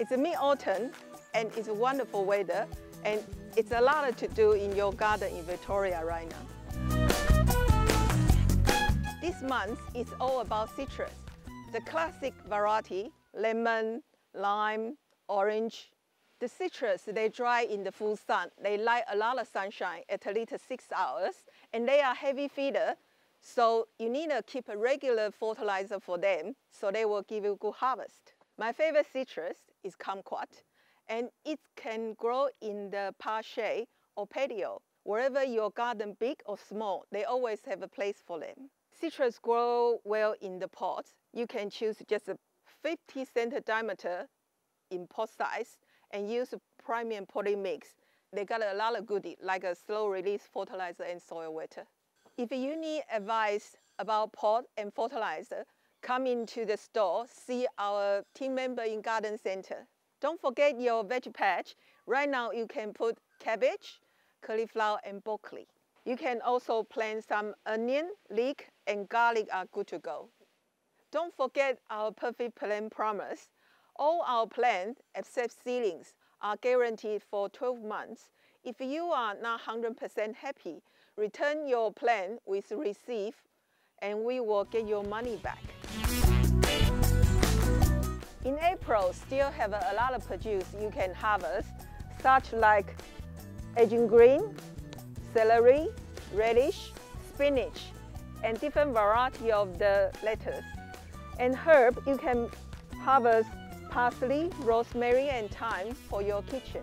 It's mid-autumn and it's wonderful weather, and it's a lot to do in your garden in Victoria right now. This month is all about citrus. The classic variety, lemon, lime, orange. The citrus, they dry in the full sun. They like a lot of sunshine, at least 6 hours, and they are heavy feeder, so you need to keep a regular fertilizer for them, so they will give you good harvest. My favorite citrus is kumquat, and it can grow in the park shade or patio. Wherever your garden big or small, they always have a place for them. Citrus grow well in the pot. You can choose just a 50 cm diameter in pot size and use a premium potting mix. They got a lot of goodies like a slow release fertilizer and soil wetter. If you need advice about pot and fertilizer, come into the store, see our team member in Garden Center. Don't forget your veg patch. Right now you can put cabbage, cauliflower and broccoli. You can also plant some onion, leek and garlic are good to go. Don't forget our perfect plant promise. All our plants, except seedlings, are guaranteed for 12 months. If you are not 100% happy, return your plant with receipt and we will get your money back. In April, still have a lot of produce you can harvest, such like aging green, celery, radish, spinach, and different variety of the lettuce. And herb, you can harvest parsley, rosemary, and thyme for your kitchen.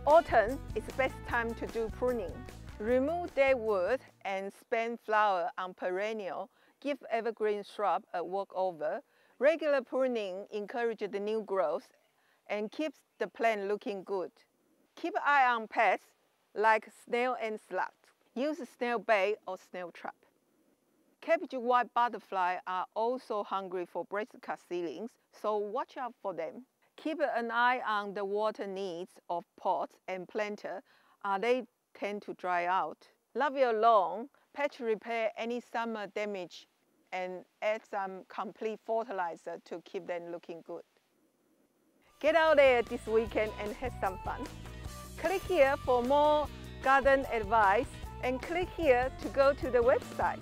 Autumn is the best time to do pruning. Remove dead wood and spend flower on perennial. Give evergreen shrub a walkover. Regular pruning encourages the new growth and keeps the plant looking good. Keep an eye on pests like snail and slug. Use snail bait or snail trap. Cabbage white butterfly are also hungry for brassica seedlings, so watch out for them. Keep an eye on the water needs of pots and planter. They tend to dry out. Love your lawn. Patch repair any summer damage and add some complete fertilizer to keep them looking good. Get out there this weekend and have some fun. Click here for more garden advice and click here to go to the website.